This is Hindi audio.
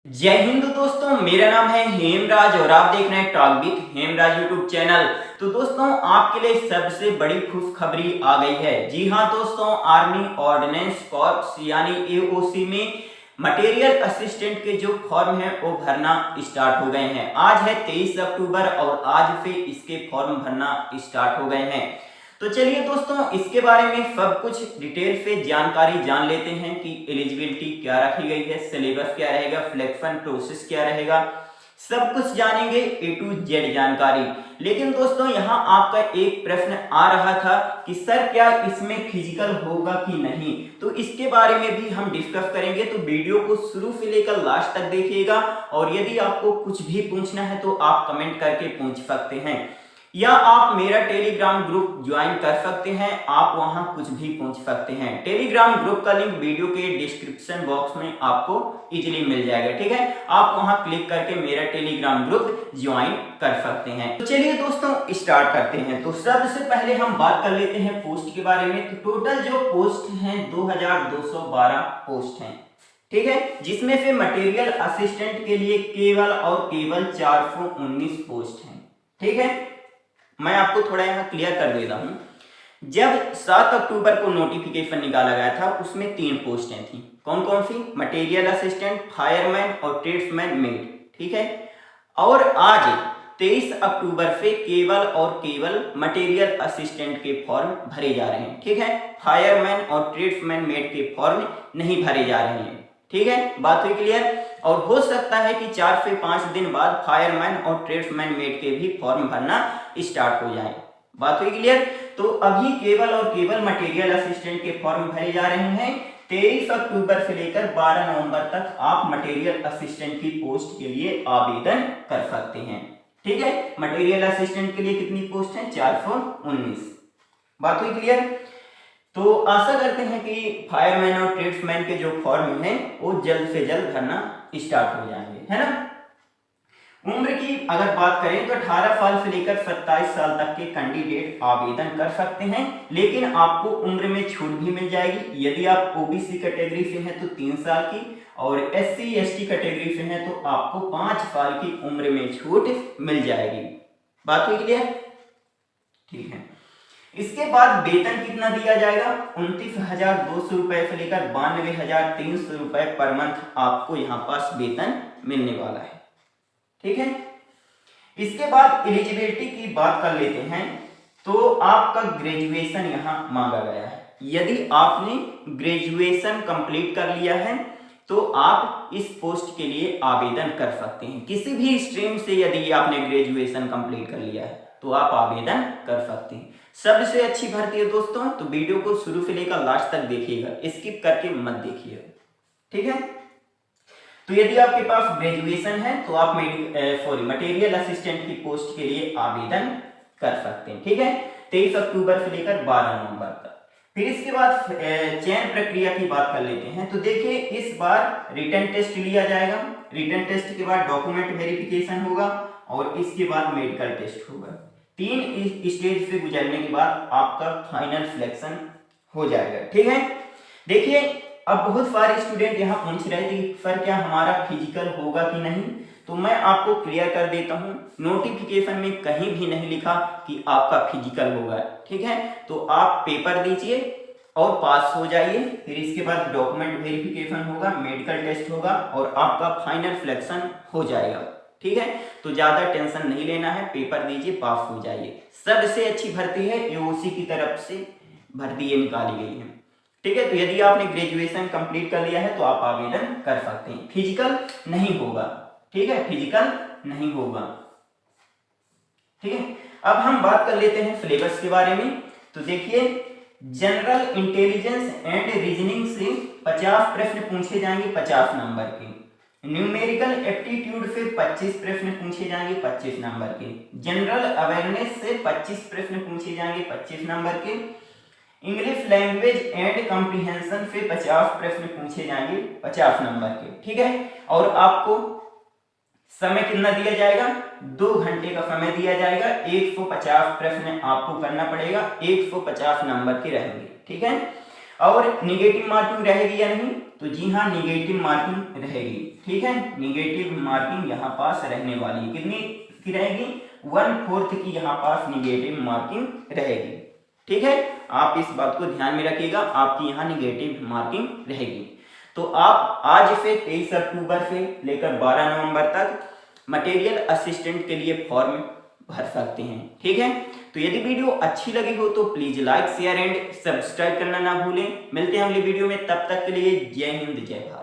जय हिंद दोस्तों, मेरा नाम है हेमराज और आप देख रहे हैं talk with Hemraj YouTube channel. तो दोस्तों, आपके लिए सबसे बड़ी खुशखबरी आ गई है। जी हां दोस्तों, आर्मी ऑर्डिनेंस कॉर्प्स यानी एओसी में मटेरियल असिस्टेंट के जो फॉर्म है वो भरना स्टार्ट हो गए हैं। आज है 23 अक्टूबर और आज से इसके फॉर्म भरना स्टार्ट हो गए हैं। तो चलिए दोस्तों, इसके बारे में सब कुछ डिटेल से जानकारी जान लेते हैं कि एलिजिबिलिटी क्या रखी गई है, सिलेबस क्या रहेगा, सिलेक्शन प्रोसेस क्या रहेगा, सब कुछ जानेंगे ए टू जेड जानकारी। लेकिन दोस्तों, यहाँ आपका एक प्रश्न आ रहा था कि सर क्या इसमें फिजिकल होगा कि नहीं, तो इसके बारे में भी हम डिस्कस करेंगे। तो वीडियो को शुरू से लेकर लास्ट तक देखिएगा और यदि आपको कुछ भी पूछना है तो आप कमेंट करके पूछ सकते हैं या आप मेरा टेलीग्राम ग्रुप ज्वाइन कर सकते हैं। आप वहां कुछ भी पूछ सकते हैं। टेलीग्राम ग्रुप का लिंक वीडियो के डिस्क्रिप्शन बॉक्स में आपको इजीली मिल जाएगा, ठीक है। आप वहां क्लिक करके मेरा टेलीग्राम ग्रुप ज्वाइन कर सकते हैं। तो चलिए दोस्तों, स्टार्ट करते हैं। तो सबसे पहले हम बात कर लेते हैं पोस्ट के बारे में। तो टोटल जो पोस्ट हैं 2212 पोस्ट हैं, ठीक है, जिसमें से मटेरियल असिस्टेंट के लिए केवल और केवल 419 पोस्ट हैं, ठीक है। मैं आपको थोड़ा यहाँ क्लियर कर देता हूं। जब 7 अक्टूबर को नोटिफिकेशन निकाला गया था उसमें 3 पोस्टें थी। कौन कौन सी? मटेरियल असिस्टेंट, फायरमैन और ट्रेड्समैन मेड, ठीक है। और आज 23 अक्टूबर से केवल और केवल मटेरियल असिस्टेंट के फॉर्म भरे जा रहे हैं, ठीक है। फायरमैन और ट्रेड्समैन मेड के फॉर्म नहीं भरे जा रहे हैं, ठीक है। बात हुई क्लियर। और हो सकता है कि 4 से 5 दिन बाद फायरमैन और ट्रेड्समैन मेड के भी फॉर्म भरना स्टार्ट हो जाए। बात हुई क्लियर। तो अभी केवल और केवल मटेरियल असिस्टेंट के फॉर्म भरे जा रहे हैं। 23 अक्टूबर से लेकर 12 नवंबर तक आप मटेरियल असिस्टेंट की पोस्ट के लिए आवेदन कर सकते हैं, ठीक है। मटेरियल असिस्टेंट के लिए कितनी पोस्ट है? 419। बात हुई क्लियर। तो आशा करते हैं कि फायरमैन और ट्रेड्समैन के जो फॉर्म हैं वो जल्द से जल्द भरना स्टार्ट हो जाएंगे, है ना। उम्र की अगर बात करें तो 18 साल से लेकर 27 साल तक के कैंडिडेट आवेदन कर सकते हैं, लेकिन आपको उम्र में छूट भी मिल जाएगी। यदि आप ओबीसी कैटेगरी से हैं तो 3 साल की और एससी एसटी कैटेगरी से हैं तो आपको 5 साल की उम्र में छूट मिल जाएगी। बात हुई क्लियर, ठीक है। इसके बाद वेतन कितना दिया जाएगा? 29,200 रुपए से लेकर 92,300 रुपए पर मंथ आपको यहाँ पास वेतन मिलने वाला है, ठीक है। इसके बाद एलिजिबिलिटी की बात कर लेते हैं। तो आपका ग्रेजुएशन यहाँ मांगा गया है। यदि आपने ग्रेजुएशन कंप्लीट कर लिया है तो आप इस पोस्ट के लिए आवेदन कर सकते हैं। किसी भी स्ट्रीम से यदि आपने ग्रेजुएशन कंप्लीट कर लिया है तो आप आवेदन कर सकते हैं। सबसे अच्छी भर्ती है दोस्तों, तो वीडियो को शुरू से लेकर लास्ट तक देखिएगा, स्किप करके मत देखिएगा, ठीक है। तो यदि आपके पास ग्रेजुएशन है तो आप मटेरियल असिस्टेंट की पोस्ट के लिए आवेदन कर सकते हैं, ठीक है। 23 अक्टूबर से लेकर 12 नवंबर तक। फिर इसके बाद चयन प्रक्रिया की बात कर लेते हैं। तो देखिए, इस बार रिटन टेस्ट लिया जाएगा। रिटन टेस्ट के बाद डॉक्यूमेंट वेरिफिकेशन होगा और इसके बाद मेडिकल टेस्ट होगा। 3 स्टेज से गुजरने के बाद आपका फाइनल सिलेक्शन हो जाएगा, ठीक है। देखिए, अब बहुत सारे स्टूडेंट यहाँ पूछ रहे थे सर क्या हमारा फिजिकल होगा कि नहीं, तो मैं आपको क्लियर कर देता हूँ। नोटिफिकेशन में कहीं भी नहीं लिखा कि आपका फिजिकल होगा, ठीक है। तो आप पेपर दीजिए और पास हो जाइए। फिर इसके बाद डॉक्यूमेंट वेरिफिकेशन होगा, मेडिकल टेस्ट होगा और आपका फाइनल सिलेक्शन हो जाएगा, ठीक है। तो ज्यादा टेंशन नहीं लेना है, पेपर दीजिए, पास हो जाइए। सबसे अच्छी भर्ती है, एओसी की तरफ से भर्ती ये निकाली गई है, ठीक है। तो यदि आपने ग्रेजुएशन कंप्लीट कर लिया है तो आप आवेदन कर सकते हैं। फिजिकल नहीं होगा, ठीक है, फिजिकल नहीं होगा, ठीक है। अब हम बात कर लेते हैं सिलेबस के बारे में। तो देखिए, जनरल इंटेलिजेंस एंड रीजनिंग से 50 प्रश्न पूछे जाएंगे 50 नंबर के। न्यूमेरिकल एप्टीट्यूड से 25 प्रश्न पूछे जाएंगे 25 नंबर के। जनरल अवेयरनेस से 25 प्रश्न पूछे जाएंगे 25 नंबर के। इंग्लिश लैंग्वेज एंड कॉम्प्रिहेंशन से 50 प्रश्न पूछे जाएंगे 50 नंबर के, ठीक है। और आपको समय कितना दिया जाएगा? 2 घंटे का समय दिया जाएगा। 150 प्रश्न आपको करना पड़ेगा, 150 नंबर के रहेंगे, ठीक है। और निगेटिव मार्किंग रहेगी या नहीं? तो जी हाँ, निगेटिव मार्किंग रहेगी, ठीक है, निगेटिव मार्किंग यहाँ पास रहने वाली है। कितनी की रहेगी? 1/4 की यहाँ पास निगेटिव मार्किंग रहेगी। ठीक है, आप इस बात को ध्यान में रखिएगा, आपकी यहाँ निगेटिव मार्किंग रहेगी। तो आप आज से 23 अक्टूबर से लेकर 12 नवंबर तक मटेरियल असिस्टेंट के लिए फॉर्म भर सकते हैं। ठीक है, तो यदि वीडियो अच्छी लगी हो तो please like share and subscribe करना ना भूलें। मिलते हैं अगली वीडियो में, तब तक के लिए जय हिंद जय भारत।